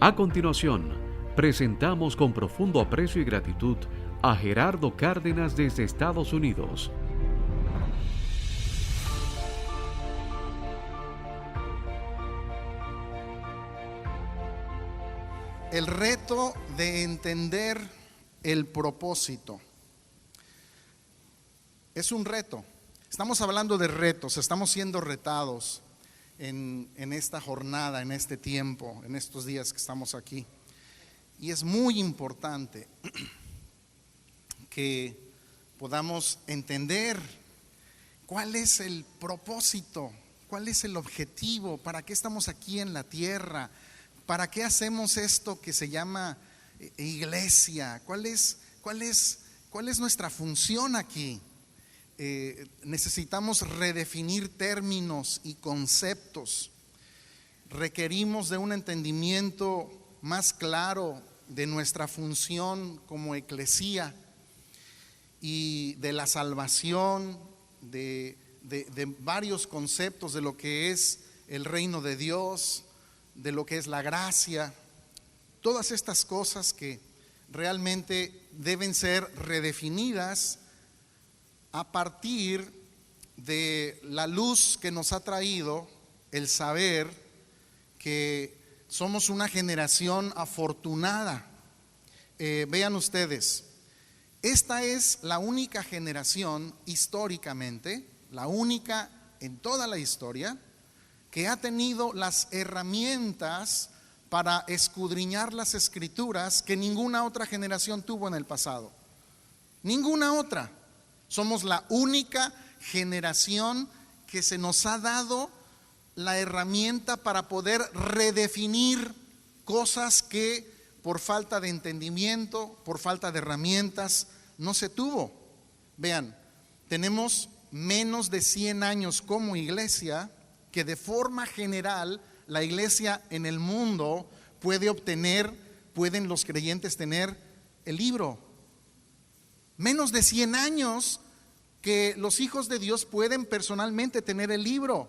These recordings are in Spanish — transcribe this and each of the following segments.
A continuación, presentamos con profundo aprecio y gratitud a Gerardo Cárdenas desde Estados Unidos. El reto de entender el propósito. Es un reto. Estamos hablando de retos, estamos siendo retados en esta jornada, en este tiempo, en estos días que estamos aquí. Y es muy importante que podamos entender cuál es el propósito, cuál es el objetivo, para qué estamos aquí en la tierra, para qué hacemos esto que se llama iglesia, cuál es nuestra función aquí. Necesitamos redefinir términos y conceptos. Requerimos de un entendimiento más claro de nuestra función como eclesía y de la salvación, de varios conceptos de lo que es el reino de Dios, de lo que es la gracia, todas estas cosas que realmente deben ser redefinidas a partir de la luz que nos ha traído el saber que somos una generación afortunada. Vean ustedes, esta es la única generación históricamente, la única en toda la historia, que ha tenido las herramientas para escudriñar las escrituras que ninguna otra generación tuvo en el pasado. Ninguna otra. Somos la única generación que se nos ha dado la herramienta para poder redefinir cosas que por falta de entendimiento, por falta de herramientas, no se tuvo. Vean, tenemos menos de 100 años como iglesia, que de forma general la iglesia en el mundo pueden los creyentes tener el libro. Menos de 100 años que los hijos de Dios pueden personalmente tener el libro.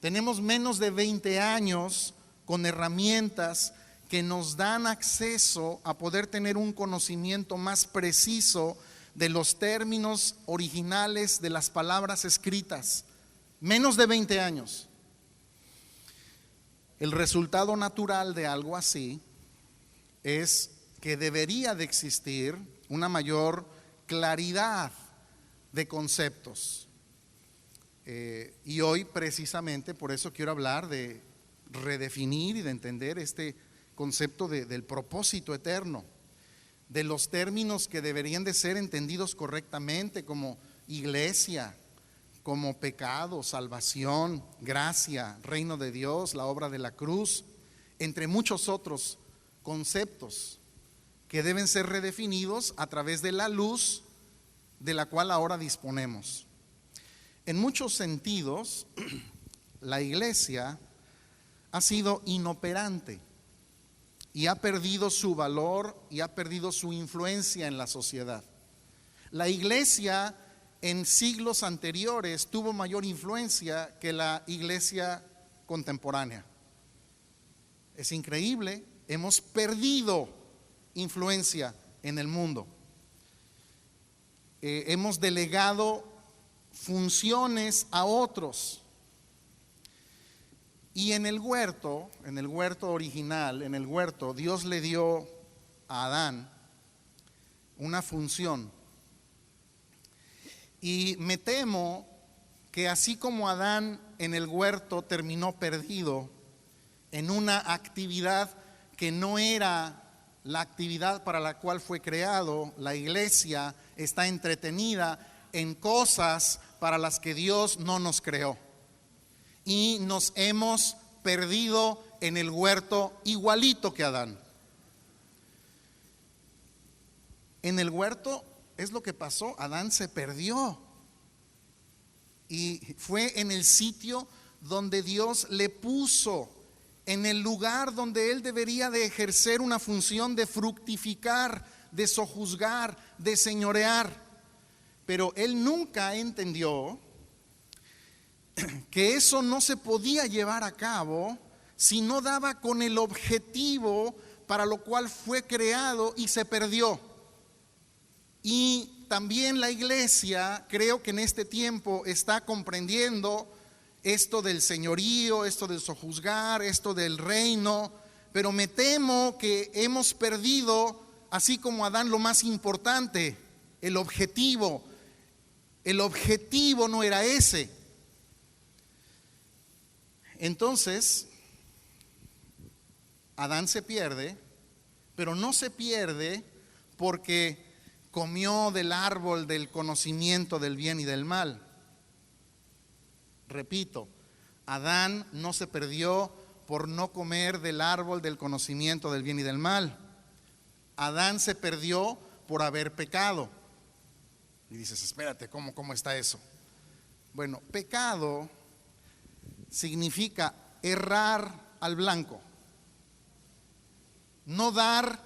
Tenemos menos de 20 años con herramientas que nos dan acceso a poder tener un conocimiento más preciso de los términos originales de las palabras escritas. Menos de 20 años. El resultado natural de algo así es que debería de existir una mayor claridad de conceptos. Y hoy precisamente por eso quiero hablar de redefinir y de entender este concepto del propósito eterno, de los términos que deberían de ser entendidos correctamente como iglesia, como pecado, salvación, gracia, reino de Dios, la obra de la cruz, entre muchos otros conceptos que deben ser redefinidos a través de la luz de la cual ahora disponemos. En muchos sentidos, la iglesia ha sido inoperante y ha perdido su valor y ha perdido su influencia en la sociedad. La iglesia en siglos anteriores tuvo mayor influencia que la iglesia contemporánea. Es increíble, hemos perdido influencia en el mundo. Hemos delegado funciones a otros. Y en el huerto original, en el huerto, Dios le dio a Adán una función. Y me temo que así como Adán en el huerto terminó perdido en una actividad que no era la actividad para la cual fue creado, la iglesia está entretenida en cosas para las que Dios no nos creó. Y nos hemos perdido en el huerto igualito que Adán. En el huerto es lo que pasó, Adán se perdió. Y fue en el sitio donde Dios le puso, en el lugar donde él debería de ejercer una función de fructificar, de sojuzgar, de señorear. Pero él nunca entendió que eso no se podía llevar a cabo si no daba con el objetivo para lo cual fue creado y se perdió? Y también la iglesia, creo que en este tiempo está comprendiendo esto del señorío, esto del sojuzgar, esto del reino, pero me temo que hemos perdido, así como Adán, lo más importante, el objetivo. El objetivo no era ese. Entonces, Adán se pierde, pero no se pierde porque comió del árbol del conocimiento del bien y del mal. Repito, Adán no se perdió por no comer del árbol del conocimiento del bien y del mal. Adán se perdió por haber pecado. Y dices, espérate, ¿cómo está eso? Bueno, pecado significa errar al blanco, no dar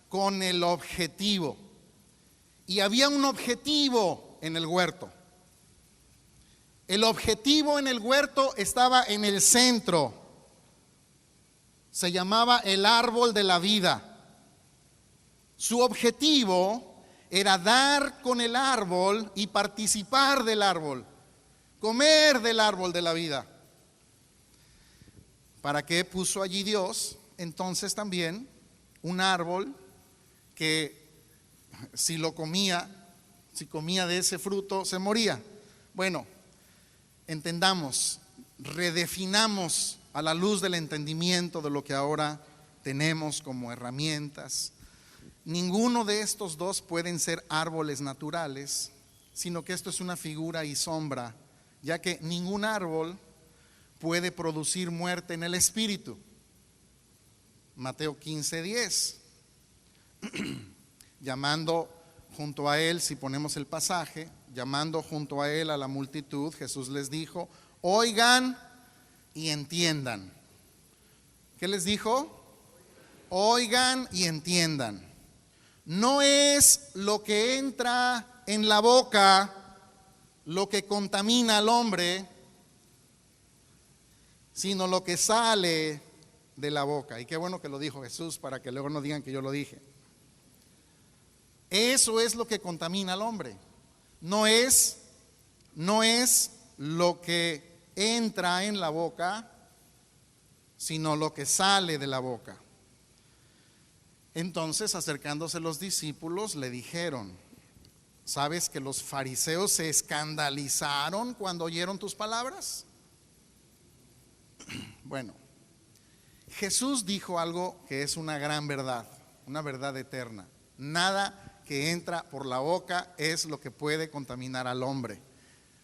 con el objetivo. Y había un objetivo en el huerto. El objetivo en el huerto estaba en el centro. Se llamaba el árbol de la vida. Su objetivo era dar con el árbol y participar del árbol, comer del árbol de la vida. ¿Para qué puso allí Dios entonces también un árbol que si comía de ese fruto, se moría? Bueno, entendamos, redefinamos a la luz del entendimiento de lo que ahora tenemos como herramientas. Ninguno de estos dos pueden ser árboles naturales, sino que esto es una figura y sombra, ya que ningún árbol puede producir muerte en el espíritu. Mateo 15:10. Llamando junto a él, si ponemos el pasaje, llamando junto a él a la multitud, Jesús les dijo: oigan y entiendan. ¿Qué les dijo? Oigan y entiendan. No es lo que entra en la boca lo que contamina al hombre, sino lo que sale de la boca. Y qué bueno que lo dijo Jesús, para que luego no digan que yo lo dije. Eso es lo que contamina al hombre. No es lo que entra en la boca, sino lo que sale de la boca. Entonces, acercándose los discípulos, le dijeron: ¿sabes que los fariseos se escandalizaron cuando oyeron tus palabras? Bueno, Jesús dijo algo que es una gran verdad, una verdad eterna. Nada que entra por la boca es lo que puede contaminar al hombre.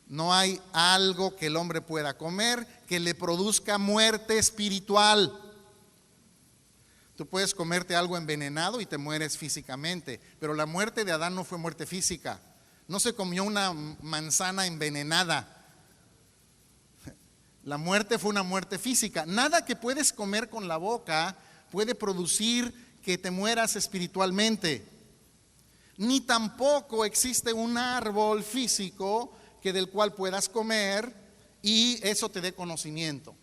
No hay algo que el hombre pueda comer que le produzca muerte espiritual. Tú puedes comerte algo envenenado y te mueres físicamente, pero la muerte de Adán no fue muerte física. No se comió una manzana envenenada. La muerte fue una muerte física. Nada que puedes comer con la boca puede producir que te mueras espiritualmente. Ni tampoco existe un árbol físico que del cual puedas comer y eso te dé conocimiento.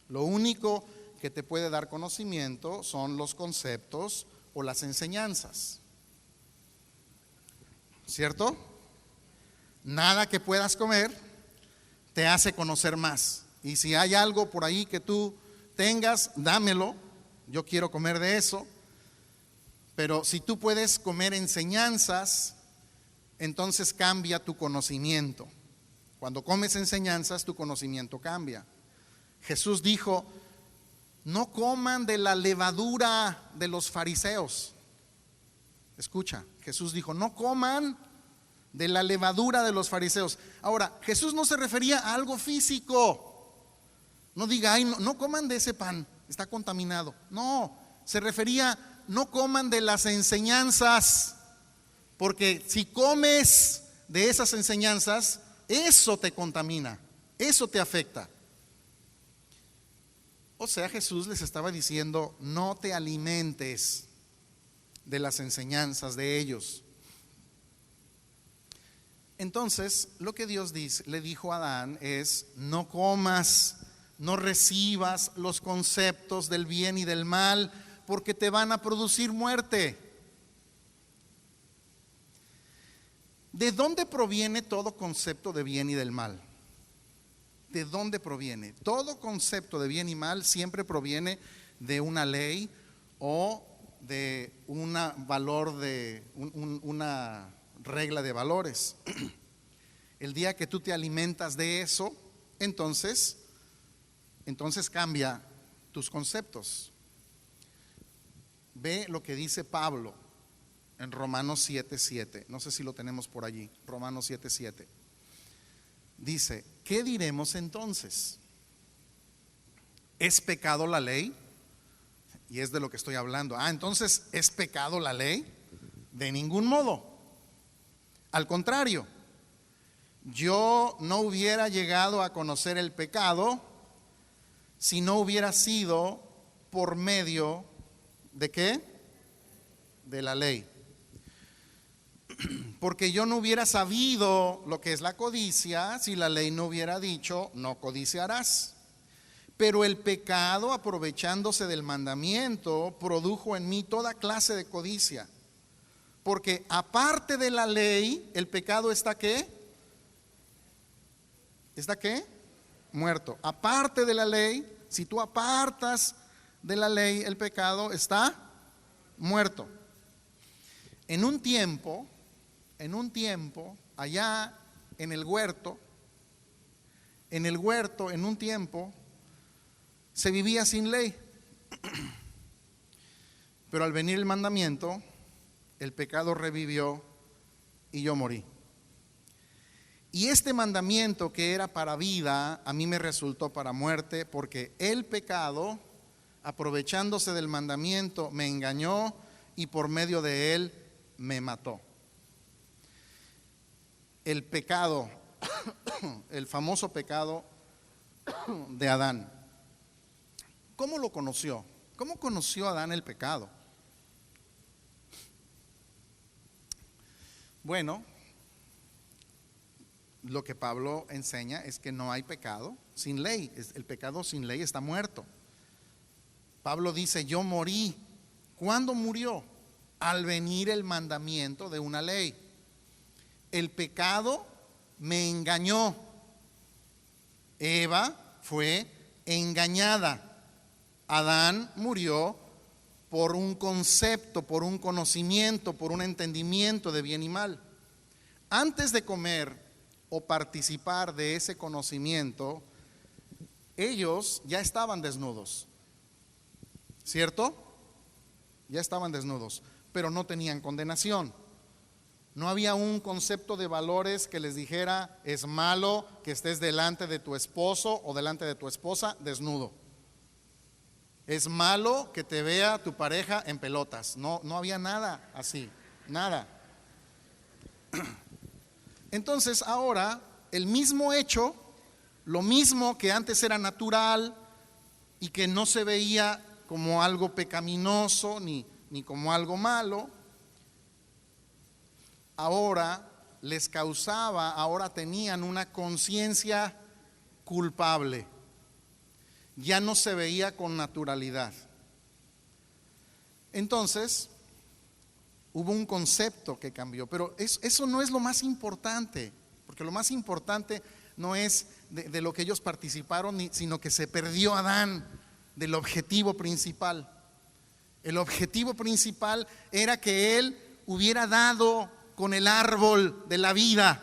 Lo único que te puede dar conocimiento son los conceptos o las enseñanzas. ¿Cierto? Nada que puedas comer te hace conocer más. Y si hay algo por ahí que tú tengas, dámelo. Yo quiero comer de eso. Pero si tú puedes comer enseñanzas, entonces cambia tu conocimiento. Cuando comes enseñanzas, tu conocimiento cambia. Jesús dijo: no coman de la levadura de los fariseos. Escucha, Jesús dijo: no coman de la levadura de los fariseos. Ahora, Jesús no se refería a algo físico. No diga: ay, no coman de ese pan, está contaminado. No, se refería: no coman de las enseñanzas, porque si comes de esas enseñanzas, eso te contamina, eso te afecta. O sea, Jesús les estaba diciendo: no te alimentes de las enseñanzas de ellos. Entonces, lo que Dios le dijo a Adán es: no comas no recibas los conceptos del bien y del mal, porque te van a producir muerte. ¿De dónde proviene todo concepto de bien y del mal? ¿De dónde proviene? Todo concepto de bien y mal siempre proviene de una ley o de una regla de valores. El día que tú te alimentas de eso, entonces cambia tus conceptos. Ve lo que dice Pablo en Romanos 7:7. No sé si lo tenemos por allí. Romanos 7:7. Dice: ¿qué diremos entonces? ¿Es pecado la ley? Y es de lo que estoy hablando. Entonces, ¿es pecado la ley? De ningún modo. Al contrario, yo no hubiera llegado a conocer el pecado si no hubiera sido por medio ¿de qué? De la ley. Porque yo no hubiera sabido lo que es la codicia si la ley no hubiera dicho: no codiciarás. Pero el pecado, aprovechándose del mandamiento, produjo en mí toda clase de codicia. Porque aparte de la ley, el pecado está ¿qué? ¿Está qué? Muerto. Aparte de la ley, si tú apartas de la ley, el pecado está muerto. En un tiempo, allá en el huerto, en un tiempo, se vivía sin ley. Pero al venir el mandamiento, el pecado revivió y yo morí. Y este mandamiento que era para vida, a mí me resultó para muerte, porque el pecado, aprovechándose del mandamiento, me engañó y por medio de él me mató. El pecado, el famoso pecado de Adán. ¿Cómo lo conoció? ¿Cómo conoció Adán el pecado? Bueno, lo que Pablo enseña es que no hay pecado sin ley. El pecado sin ley está muerto. Pablo dice: yo morí. ¿Cuándo murió? Al venir el mandamiento de una ley. El pecado me engañó. Eva fue engañada. Adán murió por un concepto, por un conocimiento, por un entendimiento de bien y mal. Antes de comer o participar de ese conocimiento, ellos ya estaban desnudos, ¿cierto? Ya estaban desnudos, pero no tenían condenación. No había un concepto de valores que les dijera: es malo que estés delante de tu esposo o delante de tu esposa desnudo. Es malo que te vea tu pareja en pelotas. No había nada así, nada. Entonces ahora el mismo hecho, lo mismo que antes era natural y que no se veía como algo pecaminoso ni como algo malo, ahora les causaba, ahora tenían una conciencia culpable. Ya no se veía con naturalidad. Entonces hubo un concepto que cambió, pero eso no es lo más importante, porque lo más importante no es de lo que ellos participaron, sino que se perdió Adán del objetivo principal. El objetivo principal era que él hubiera dado con el árbol de la vida.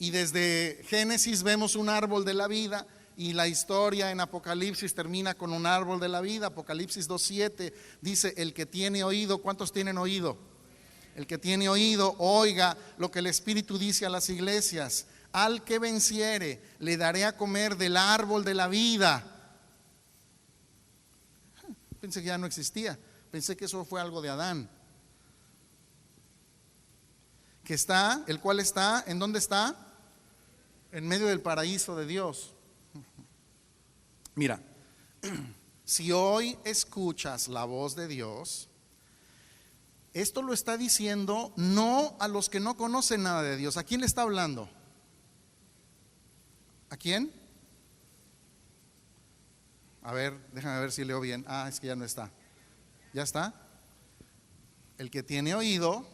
Y desde Génesis vemos un árbol de la vida, y la historia en Apocalipsis termina con un árbol de la vida. Apocalipsis 2:7 dice: el que tiene oído. ¿Cuántos tienen oído? El que tiene oído, oiga lo que el Espíritu dice a las iglesias. Al que venciere, le daré a comer del árbol de la vida. Pensé que ya no existía. Pensé que eso fue algo de Adán. Que está, el cual está, ¿en dónde está? En medio del paraíso de Dios. Mira, si hoy escuchas la voz de Dios, esto lo está diciendo no a los que no conocen nada de Dios. ¿A quién le está hablando? ¿A quién? A ver, déjame ver si leo bien. Es que ya no está. ¿Ya está? El que tiene oído,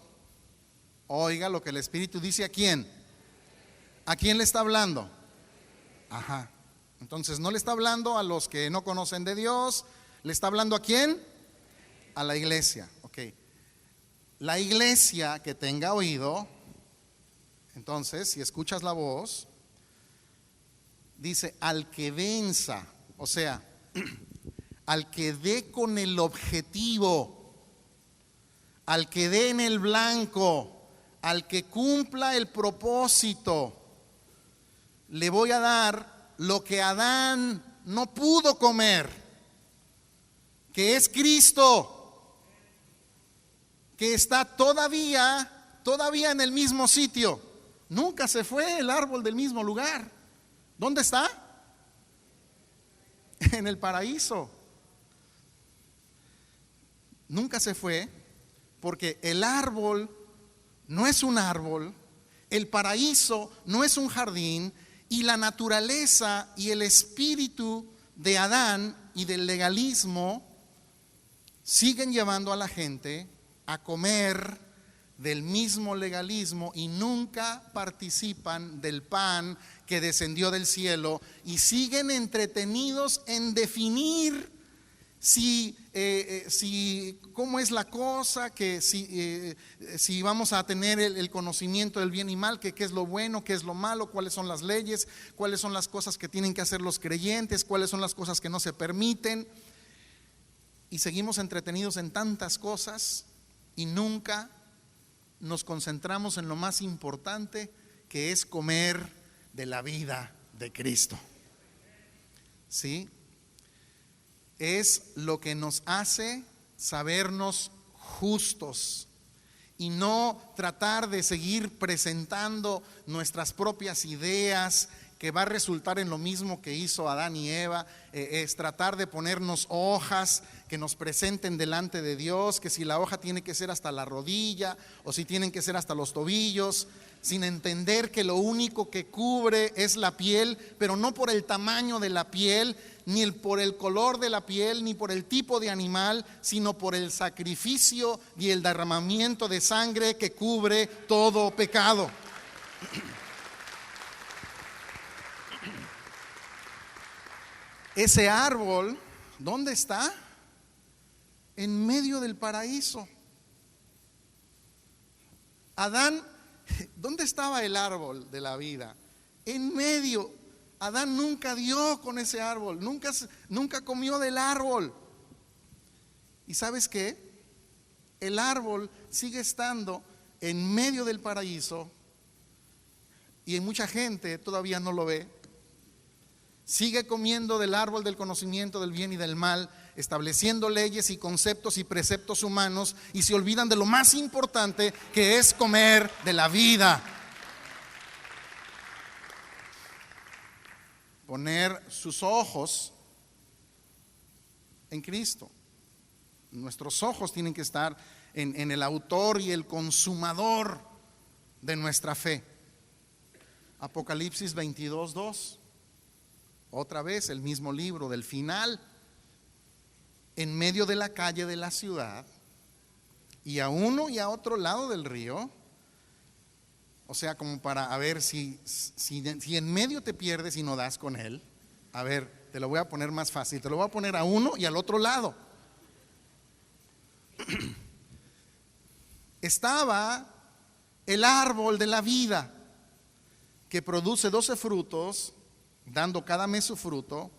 oiga lo que el Espíritu dice a quién. ¿A quién le está hablando? Ajá. Entonces no le está hablando a los que no conocen de Dios. ¿Le está hablando a quién? A la iglesia. Ok. La iglesia que tenga oído, entonces, si escuchas la voz, dice al que venza, o sea, al que dé con el objetivo, al que dé en el blanco, al que cumpla el propósito, le voy a dar lo que Adán no pudo comer, que es Cristo, que está todavía en el mismo sitio. Nunca se fue el árbol del mismo lugar. ¿Dónde está? En el paraíso. Nunca se fue, porque el árbol no es un árbol, el paraíso no es un jardín, y la naturaleza y el espíritu de Adán y del legalismo siguen llevando a la gente a comer del mismo legalismo y nunca participan del pan que descendió del cielo, y siguen entretenidos en definir cómo es la cosa, que si vamos a tener el conocimiento del bien y mal, que qué es lo bueno, qué es lo malo, cuáles son las leyes, cuáles son las cosas que tienen que hacer los creyentes, cuáles son las cosas que no se permiten, y seguimos entretenidos en tantas cosas y nunca nos concentramos en lo más importante, que es comer de la vida de Cristo. ¿Sí? Es lo que nos hace sabernos justos y no tratar de seguir presentando nuestras propias ideas, que va a resultar en lo mismo que hizo Adán y Eva. Es tratar de ponernos hojas que nos presenten delante de Dios, que si la hoja tiene que ser hasta la rodilla o si tienen que ser hasta los tobillos, sin entender que lo único que cubre es la piel, pero no por el tamaño de la piel, ni por el color de la piel, ni por el tipo de animal, sino por el sacrificio y el derramamiento de sangre que cubre todo pecado. Ese árbol, ¿dónde está? En medio del paraíso. Adán, ¿dónde estaba el árbol de la vida? En medio. Adán nunca dio con ese árbol, nunca comió del árbol. ¿Y sabes qué? El árbol sigue estando en medio del paraíso y mucha gente todavía no lo ve. Sigue comiendo del árbol del conocimiento del bien y del mal, estableciendo leyes y conceptos y preceptos humanos, y se olvidan de lo más importante, que es comer de la vida. Poner sus ojos en Cristo. Nuestros ojos tienen que estar en el autor y el consumador de nuestra fe. Apocalipsis 22:2. Otra vez el mismo libro del final. En medio de la calle de la ciudad, y a uno y a otro lado del río. O sea, como para ver si en medio te pierdes y no das con él. A ver, te lo voy a poner más fácil. Te lo voy a poner a uno y al otro lado. Estaba el árbol de la vida, que produce 12 frutos, dando cada mes su fruto,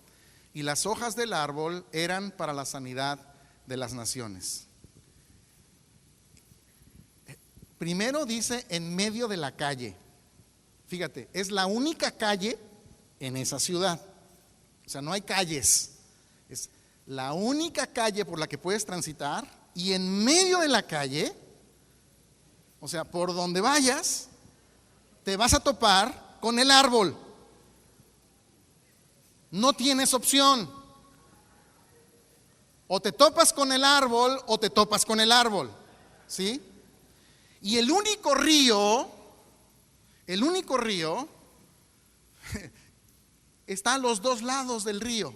y las hojas del árbol eran para la sanidad de las naciones. Primero dice en medio de la calle. Fíjate, es la única calle en esa ciudad. O sea, no hay calles. Es la única calle por la que puedes transitar, y en medio de la calle, o sea, por donde vayas, te vas a topar con el árbol. No tienes opción. O te topas con el árbol o te topas con el árbol. ¿Sí? Y el único río está a los dos lados del río.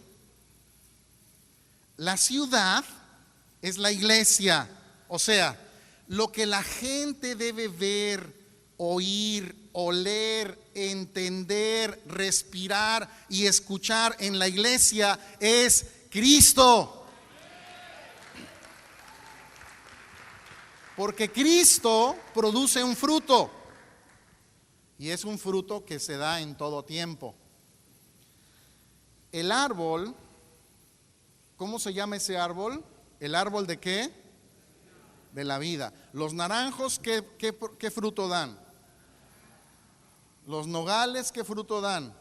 La ciudad es la iglesia, o sea, lo que la gente debe ver, oír, oler, entender, respirar y escuchar en la iglesia es Cristo. Porque Cristo produce un fruto, y es un fruto que se da en todo tiempo. El árbol, ¿cómo se llama ese árbol? ¿El árbol de qué? De la vida. Los naranjos, ¿qué fruto dan? Los nogales, ¿qué fruto dan?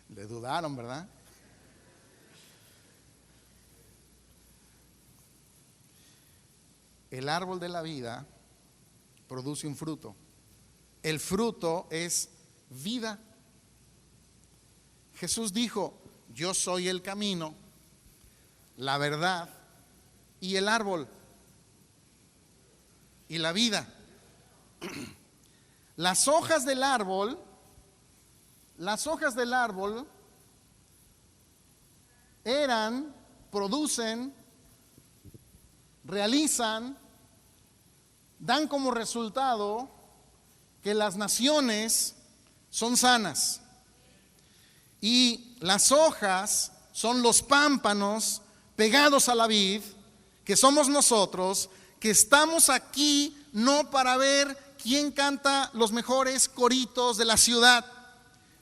Le dudaron, ¿verdad? El árbol de la vida produce un fruto. El fruto es vida. Jesús dijo: yo soy el camino, la verdad y el árbol y la vida. Las hojas del árbol producen, realizan, dan como resultado que las naciones son sanas. Y las hojas son los pámpanos pegados a la vid, que somos nosotros, que estamos aquí no para ver quién canta los mejores coritos de la ciudad,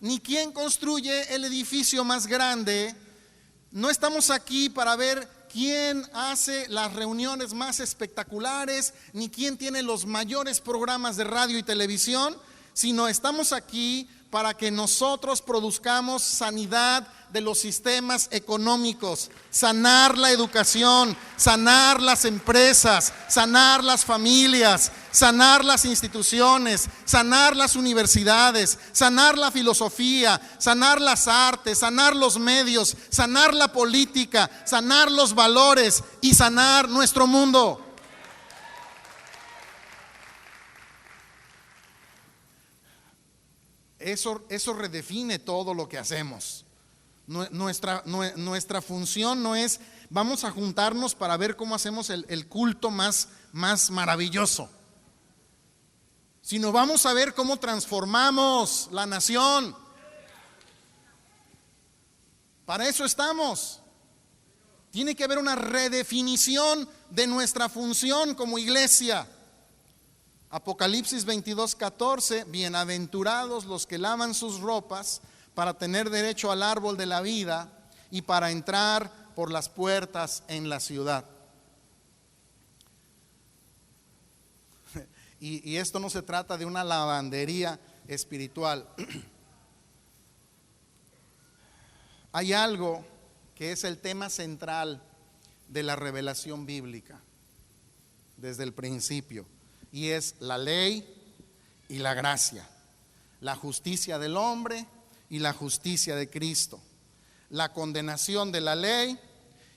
ni quién construye el edificio más grande. No estamos aquí para ver quién hace las reuniones más espectaculares, ni quién tiene los mayores programas de radio y televisión, sino estamos aquí para que nosotros produzcamos sanidad de los sistemas económicos, sanar la educación, sanar las empresas, sanar las familias, sanar las instituciones, sanar las universidades, sanar la filosofía, sanar las artes, sanar los medios, sanar la política, sanar los valores y sanar nuestro mundo. Eso redefine todo lo que hacemos. Nuestra función no es vamos a juntarnos para ver cómo hacemos el culto más maravilloso, sino vamos a ver cómo transformamos la nación. Para eso estamos. Tiene que haber una redefinición de nuestra función como iglesia. Apocalipsis 22:14, bienaventurados los que lavan sus ropas para tener derecho al árbol de la vida y para entrar por las puertas en la ciudad. Y esto no se trata de una lavandería espiritual. Hay algo que es el tema central de la revelación bíblica desde el principio. Y es la ley y la gracia, la justicia del hombre y la justicia de Cristo, la condenación de la ley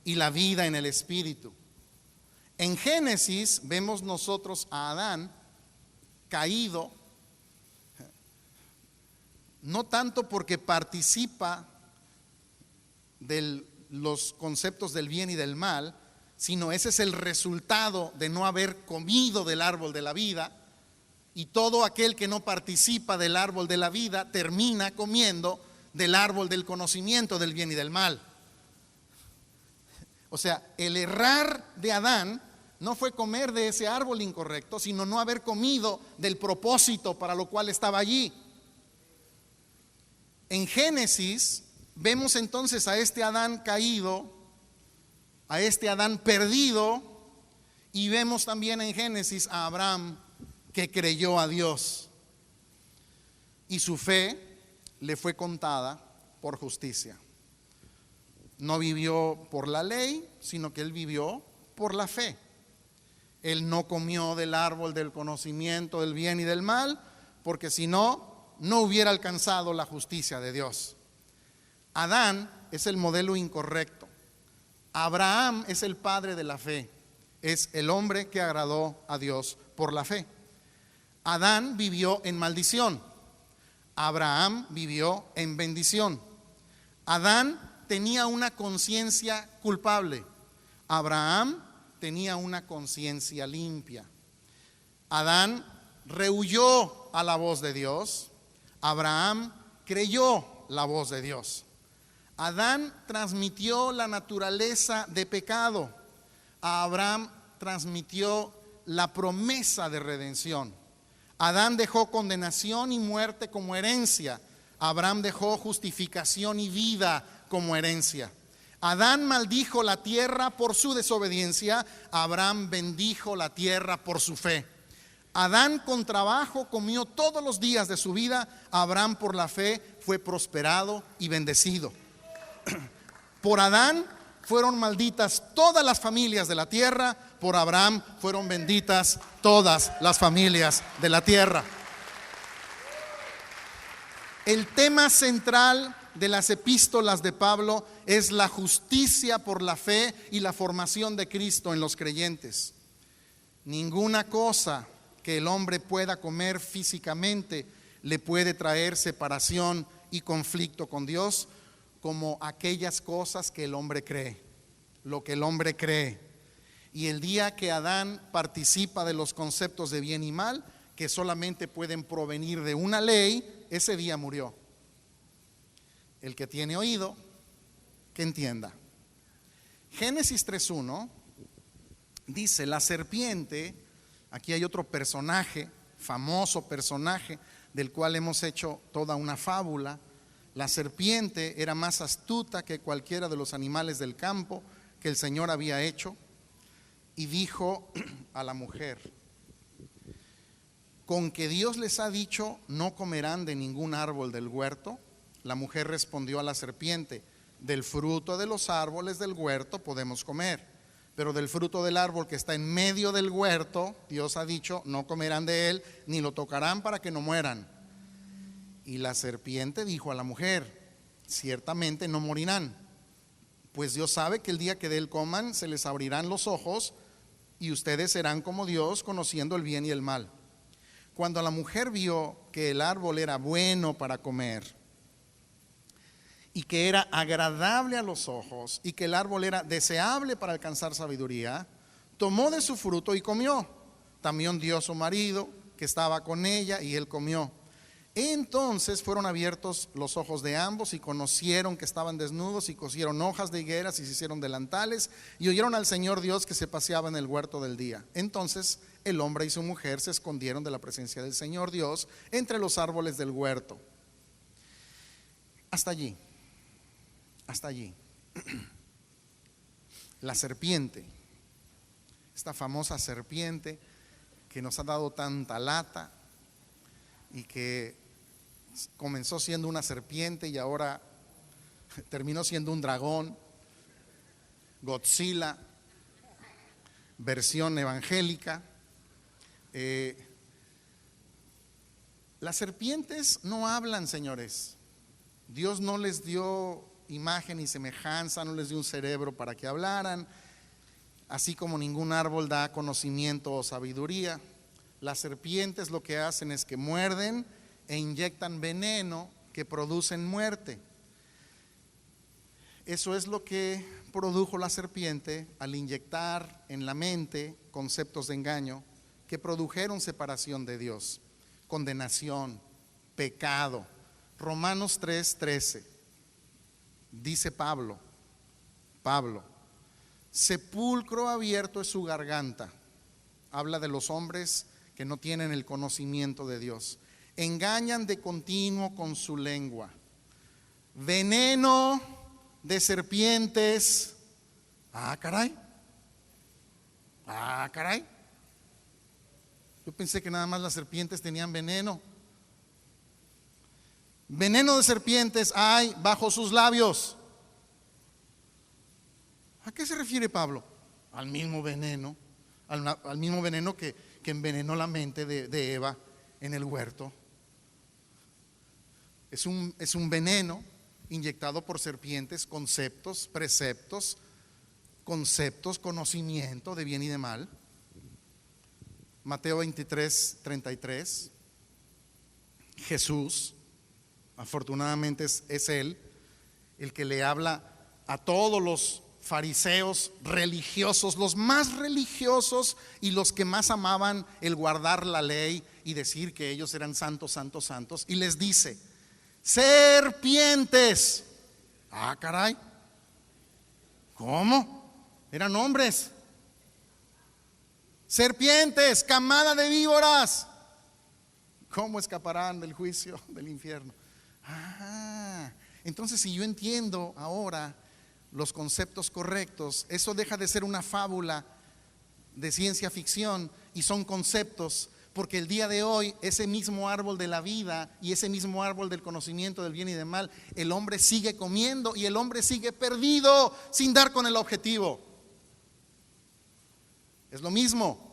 y la vida en el Espíritu. En Génesis vemos nosotros a Adán caído, no tanto porque participa de los conceptos del bien y del mal, sino ese es el resultado de no haber comido del árbol de la vida, y todo aquel que no participa del árbol de la vida termina comiendo del árbol del conocimiento del bien y del mal. O sea, el errar de Adán no fue comer de ese árbol incorrecto, sino no haber comido del propósito para lo cual estaba allí. En Génesis vemos entonces a este Adán caído, a este Adán perdido, y vemos también en Génesis a Abraham que creyó a Dios y su fe le fue contada por justicia. No vivió por la ley, sino que él vivió por la fe. Él no comió del árbol del conocimiento del bien y del mal, porque si no, no hubiera alcanzado la justicia de Dios. Adán es el modelo incorrecto. Abraham es el padre de la fe, es el hombre que agradó a Dios por la fe. Adán vivió en maldición, Abraham vivió en bendición. Adán tenía una conciencia culpable. Abraham tenía una conciencia limpia. Adán rehuyó a la voz de Dios. Abraham creyó la voz de Dios. Adán transmitió la naturaleza de pecado. A Abraham transmitió la promesa de redención. Adán dejó condenación y muerte como herencia. Abraham dejó justificación y vida como herencia. Adán maldijo la tierra por su desobediencia. Abraham bendijo la tierra por su fe. Adán con trabajo comió todos los días de su vida. Abraham por la fe fue prosperado y bendecido. Por Adán fueron malditas todas las familias de la tierra. Por Abraham fueron benditas todas las familias de la tierra. El tema central de las epístolas de Pablo es la justicia por la fe y la formación de Cristo en los creyentes. Ninguna cosa que el hombre pueda comer físicamente le puede traer separación y conflicto con Dios, como aquellas cosas que el hombre cree, lo que el hombre cree. Y el día que Adán participa de los conceptos de bien y mal, que solamente pueden provenir de una ley, ese día murió. El que tiene oído, que entienda. Génesis 3:1 dice: la serpiente, aquí hay otro personaje, famoso personaje, del cual hemos hecho toda una fábula. La serpiente era más astuta que cualquiera de los animales del campo que el Señor había hecho, y dijo a la mujer: ¿con que Dios les ha dicho no comerán de ningún árbol del huerto? La mujer respondió a la serpiente: del fruto de los árboles del huerto podemos comer, pero del fruto del árbol que está en medio del huerto, Dios ha dicho, no comerán de él, ni lo tocarán para que no mueran. Y la serpiente dijo a la mujer: ciertamente no morirán, pues Dios sabe que el día que de él coman se les abrirán los ojos y ustedes serán como Dios, conociendo el bien y el mal. Cuando la mujer vio que el árbol era bueno para comer y que era agradable a los ojos y que el árbol era deseable para alcanzar sabiduría, tomó de su fruto y comió. También dio a su marido que estaba con ella y él comió. Entonces fueron abiertos los ojos de ambos y conocieron que estaban desnudos y cosieron hojas de higueras y se hicieron delantales y oyeron al Señor Dios que se paseaba en el huerto del día. Entonces el hombre y su mujer se escondieron de la presencia del Señor Dios entre los árboles del huerto. Hasta allí. La serpiente, esta famosa serpiente que nos ha dado tanta lata y que comenzó siendo una serpiente y ahora terminó siendo un dragón, Godzilla, versión evangélica. Las serpientes no hablan, señores. Dios no les dio imagen y semejanza, no les dio un cerebro para que hablaran, así como ningún árbol da conocimiento o sabiduría. Las serpientes lo que hacen es que muerden e inyectan veneno que producen muerte. Eso es lo que produjo la serpiente al inyectar en la mente conceptos de engaño que produjeron separación de Dios, condenación, pecado. Romanos 3:13 dice Pablo, sepulcro abierto es su garganta. Habla de los hombres que no tienen el conocimiento de Dios. Engañan de continuo con su lengua. Veneno de serpientes. Caray. Yo pensé que nada más las serpientes tenían veneno. Veneno de serpientes hay bajo sus labios. ¿A qué se refiere Pablo? Al mismo veneno, al mismo veneno que envenenó la mente de Eva en el huerto. Es un veneno inyectado por serpientes, conceptos, preceptos, conocimiento de bien y de mal. Mateo 23:33. Jesús, afortunadamente es Él el que le habla a todos los fariseos religiosos, los más religiosos y los que más amaban el guardar la ley y decir que ellos eran santos, santos, santos, y les dice: serpientes. Ah, caray, ¿cómo? Eran hombres. Serpientes, camada de víboras, ¿cómo escaparán del juicio del infierno? Ah, entonces si yo entiendo ahora los conceptos correctos, eso deja de ser una fábula de ciencia ficción y son conceptos, porque el día de hoy ese mismo árbol de la vida y ese mismo árbol del conocimiento del bien y del mal, el hombre sigue comiendo y el hombre sigue perdido sin dar con el objetivo. Es lo mismo.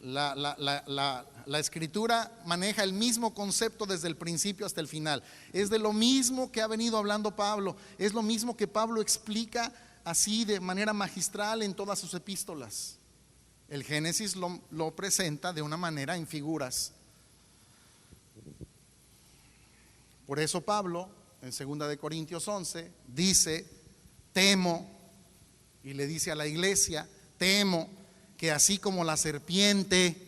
La escritura maneja el mismo concepto desde el principio hasta el final. Es de lo mismo que ha venido hablando Pablo. Es lo mismo que Pablo explica así de manera magistral en todas sus epístolas. El Génesis lo presenta de una manera en figuras. Por eso Pablo en 2 de Corintios 11 dice: temo, y le dice a la iglesia: temo que así como la serpiente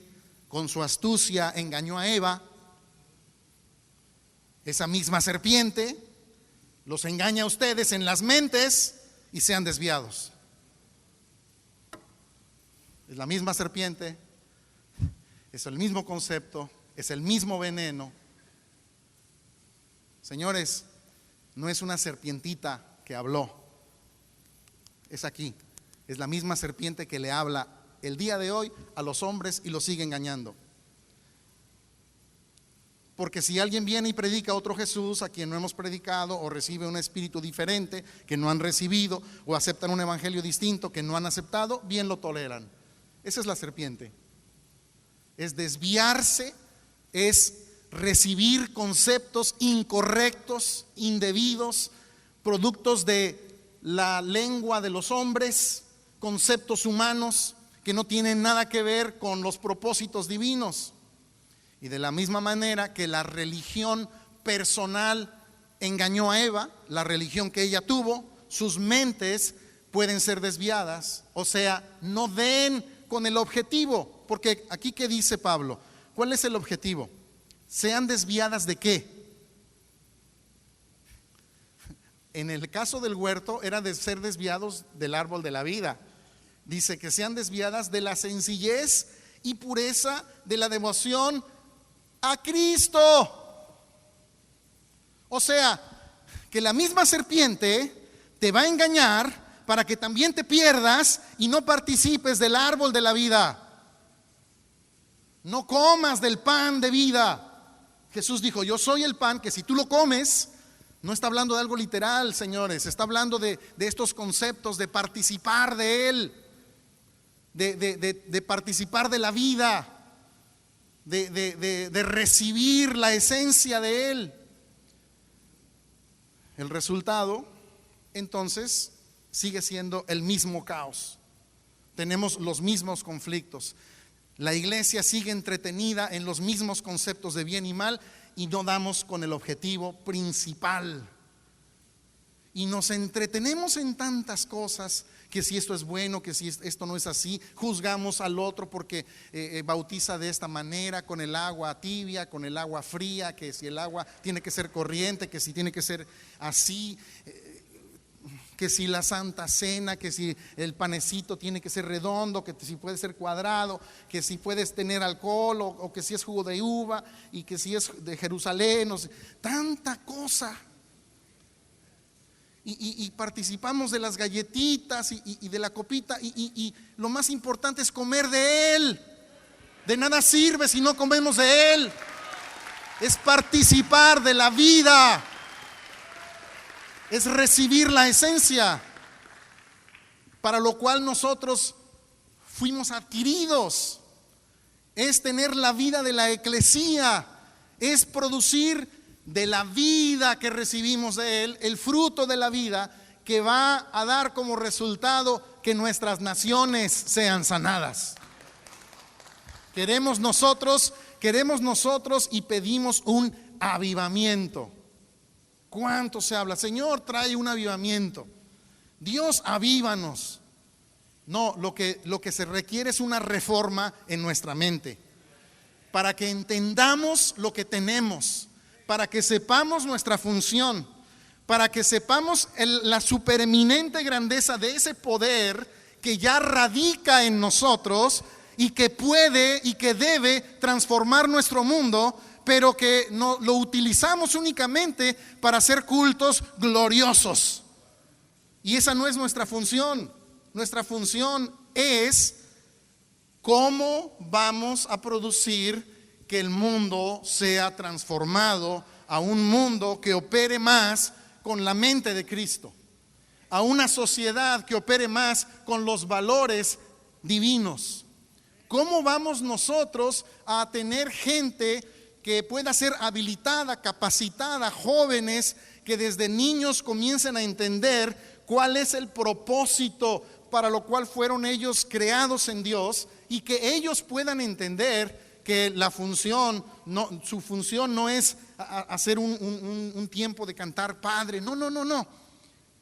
con su astucia engañó a Eva, esa misma serpiente los engaña a ustedes en las mentes y sean desviados. Es la misma serpiente, es el mismo concepto, es el mismo veneno. Señores, no es una serpientita que habló, es aquí, es la misma serpiente que le habla el día de hoy a los hombres y los sigue engañando. Porque si alguien viene y predica a otro Jesús a quien no hemos predicado, o recibe un espíritu diferente que no han recibido, o aceptan un evangelio distinto que no han aceptado, bien lo toleran. Esa es la serpiente. Es desviarse, es recibir conceptos incorrectos, indebidos, productos de la lengua de los hombres, conceptos humanos que no tienen nada que ver con los propósitos divinos. Y de la misma manera que la religión personal engañó a Eva, la religión que ella tuvo, sus mentes pueden ser desviadas. O sea, no den con el objetivo, porque aquí ¿qué dice Pablo? ¿Cuál es el objetivo? ¿Sean desviadas de qué? En el caso del huerto era de ser desviados del árbol de la vida. Dice que sean desviadas de la sencillez y pureza de la devoción a Cristo. O sea, que la misma serpiente te va a engañar para que también te pierdas y no participes del árbol de la vida. No comas del pan de vida. Jesús dijo: yo soy el pan que si tú lo comes, no está hablando de algo literal, señores, está hablando de estos conceptos de participar de él. De participar de la vida, de recibir la esencia de él. El resultado, entonces, sigue siendo el mismo caos. Tenemos los mismos conflictos. La iglesia sigue entretenida en los mismos conceptos de bien y mal y no damos con el objetivo principal. Y nos entretenemos en tantas cosas, que si esto es bueno, que si esto no es así. Juzgamos al otro porque bautiza de esta manera, con el agua tibia, con el agua fría, que si el agua tiene que ser corriente, que si tiene que ser así, que si la Santa Cena, que si el panecito tiene que ser redondo, que si puede ser cuadrado, que si puedes tener alcohol, o que si es jugo de uva, y que si es de Jerusalén, o sea, tanta cosa. Y participamos de las galletitas y de la copita, y lo más importante es comer de él. De nada sirve si no comemos de él. Es participar de la vida, es recibir la esencia, para lo cual nosotros fuimos adquiridos. Es tener la vida de la eclesía, es producir de la vida que recibimos de él, el fruto de la vida que va a dar como resultado que nuestras naciones sean sanadas. Queremos nosotros y pedimos un avivamiento. ¿Cuánto se habla? Señor, trae un avivamiento. Dios, avívanos. No, lo que se requiere es una reforma en nuestra mente, para que entendamos lo que tenemos, para que sepamos nuestra función, para que sepamos la supereminente grandeza de ese poder que ya radica en nosotros y que puede y que debe transformar nuestro mundo, pero que no lo utilizamos únicamente para hacer cultos gloriosos. Y esa no es nuestra función. Nuestra función es cómo vamos a producir que el mundo sea transformado a un mundo que opere más con la mente de Cristo, a una sociedad que opere más con los valores divinos. ¿Cómo vamos nosotros a tener gente que pueda ser habilitada, capacitada, jóvenes que desde niños comiencen a entender cuál es el propósito para lo cual fueron ellos creados en Dios, y que ellos puedan entender que su función no es hacer un tiempo de cantar Padre? No.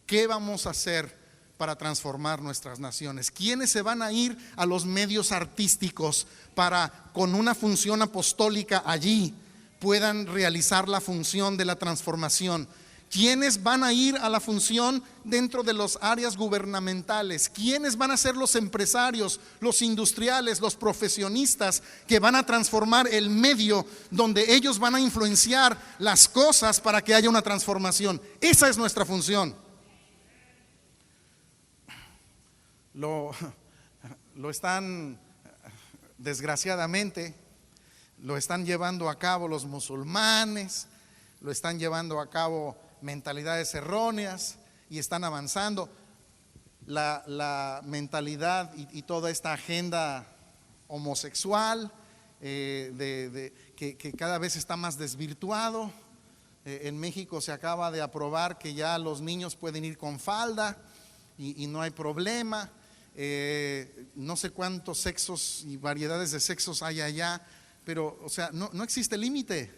¿Qué vamos a hacer para transformar nuestras naciones? ¿Quiénes se van a ir a los medios artísticos para, con una función apostólica allí, puedan realizar la función de la transformación? ¿Quiénes van a ir a la función dentro de las áreas gubernamentales? ¿Quiénes van a ser los empresarios, los industriales, los profesionistas que van a transformar el medio donde ellos van a influenciar las cosas para que haya una transformación? Esa es nuestra función. Lo están, desgraciadamente, lo están llevando a cabo los musulmanes, lo están llevando a cabo mentalidades erróneas y están avanzando. La mentalidad y toda esta agenda homosexual que cada vez está más desvirtuado. En México se acaba de aprobar que ya los niños pueden ir con falda y no hay problema. No sé cuántos sexos y variedades de sexos hay allá, pero o sea, no existe límite.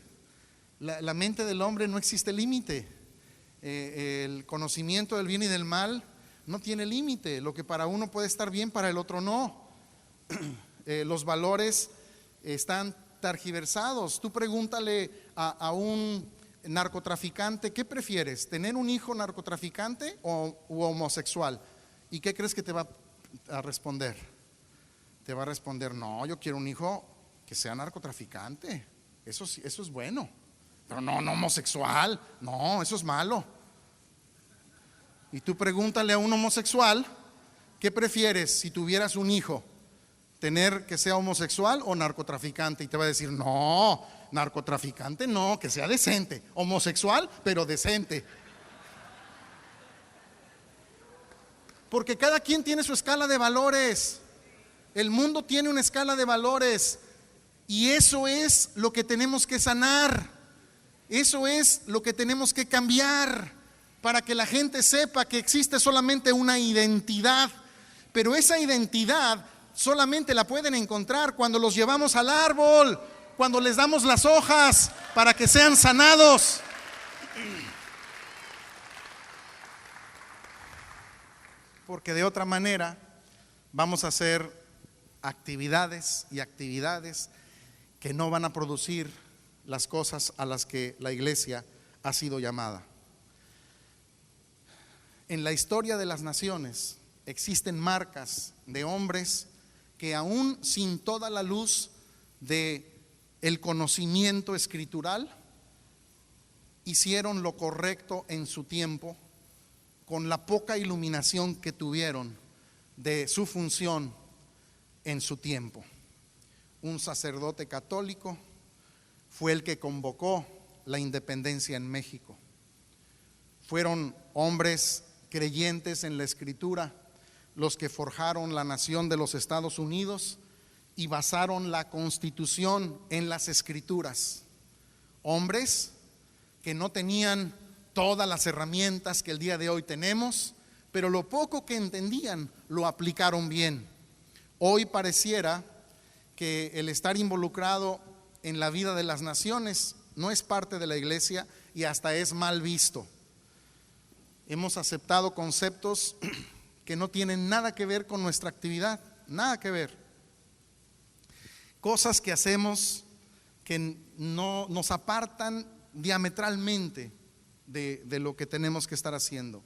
La mente del hombre no existe límite. El conocimiento del bien y del mal no tiene límite. Lo que para uno puede estar bien, para el otro no. Los valores están tergiversados. Tú pregúntale a un narcotraficante, ¿qué prefieres? ¿Tener un hijo narcotraficante u homosexual? ¿Y qué crees que te va a responder? Te va a responder, no, yo quiero un hijo que sea narcotraficante. Eso es bueno. Pero no homosexual, no, eso es malo. Y tú pregúntale a un homosexual, ¿qué prefieres si tuvieras un hijo? ¿Tener que sea homosexual o narcotraficante? Y te va a decir, no, narcotraficante no, que sea decente. Homosexual, pero decente. Porque cada quien tiene su escala de valores. El mundo tiene una escala de valores. Y eso es lo que tenemos que sanar. Eso es lo que tenemos que cambiar, para que la gente sepa que existe solamente una identidad. Pero esa identidad solamente la pueden encontrar cuando los llevamos al árbol, cuando les damos las hojas para que sean sanados. Porque de otra manera vamos a hacer actividades y actividades que no van a producir las cosas a las que la iglesia ha sido llamada. En la historia de las naciones existen marcas de hombres que aún sin toda la luz de el conocimiento escritural hicieron lo correcto en su tiempo, con la poca iluminación que tuvieron de su función en su tiempo. Un sacerdote católico fue el que convocó la independencia en México. Fueron hombres creyentes en la Escritura los que forjaron la nación de los Estados Unidos y basaron la Constitución en las Escrituras. Hombres que no tenían todas las herramientas que el día de hoy tenemos, pero lo poco que entendían lo aplicaron bien. Hoy pareciera que el estar involucrado en la vida de las naciones no es parte de la iglesia y hasta es mal visto. Hemos aceptado conceptos que no tienen nada que ver con nuestra actividad, nada que ver. Cosas que hacemos que no nos apartan diametralmente de lo que tenemos que estar haciendo.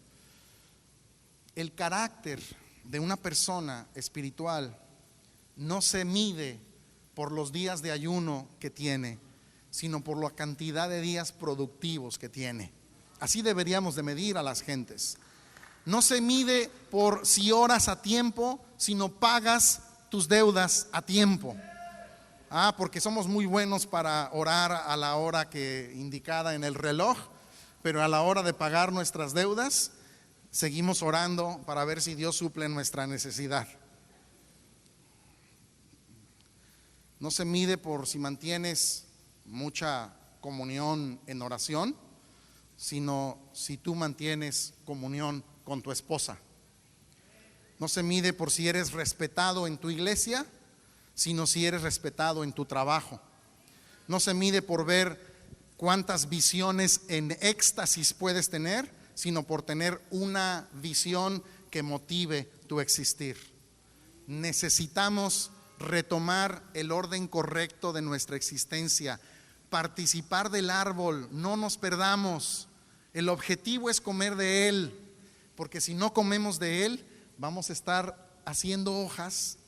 El carácter de una persona espiritual no se mide por los días de ayuno que tiene, sino por la cantidad de días productivos que tiene. Así deberíamos de medir a las gentes. No se mide por si oras a tiempo, sino pagas tus deudas a tiempo. Porque somos muy buenos para orar a la hora indicada en el reloj, pero a la hora de pagar nuestras deudas, seguimos orando para ver si Dios suple nuestra necesidad. No se mide por si mantienes mucha comunión en oración, sino si tú mantienes comunión con tu esposa. No se mide por si eres respetado en tu iglesia, sino si eres respetado en tu trabajo. No se mide por ver cuántas visiones en éxtasis puedes tener, sino por tener una visión que motive tu existir. Necesitamos retomar el orden correcto de nuestra existencia, participar del árbol, no nos perdamos. El objetivo es comer de él, porque si no comemos de él, vamos a estar haciendo hojas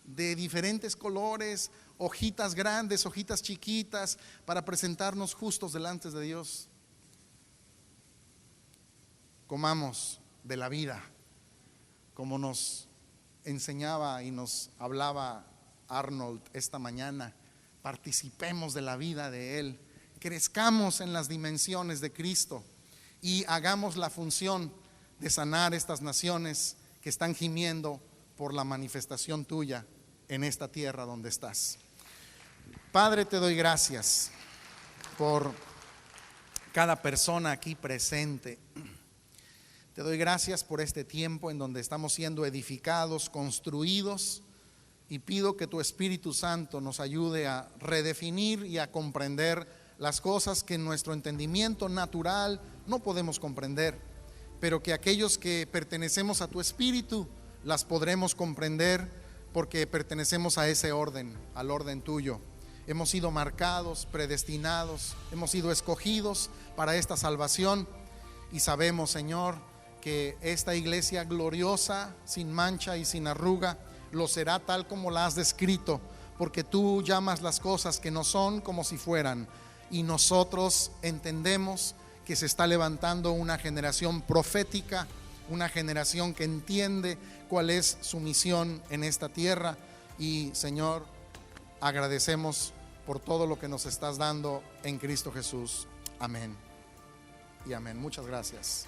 de diferentes colores, hojitas grandes, hojitas chiquitas, para presentarnos justos delante de Dios. Comamos de la vida, como nos enseñaba y nos hablaba Arnold esta mañana. Participemos de la vida de Él, crezcamos en las dimensiones de Cristo y hagamos la función de sanar estas naciones que están gimiendo por la manifestación tuya en esta tierra donde estás. Padre, te doy gracias por cada persona aquí presente. Te doy gracias por este tiempo en donde estamos siendo edificados, construidos, y pido que tu Espíritu Santo nos ayude a redefinir y a comprender las cosas que en nuestro entendimiento natural no podemos comprender, pero que aquellos que pertenecemos a tu Espíritu las podremos comprender porque pertenecemos a ese orden, al orden tuyo. Hemos sido marcados, predestinados, hemos sido escogidos para esta salvación y sabemos, Señor, que esta iglesia gloriosa, sin mancha y sin arruga, lo será tal como la has descrito, porque tú llamas las cosas que no son como si fueran, y nosotros entendemos que se está levantando una generación profética, una generación que entiende cuál es su misión en esta tierra. Y Señor, agradecemos por todo lo que nos estás dando en Cristo Jesús. Amén y amén. Muchas gracias.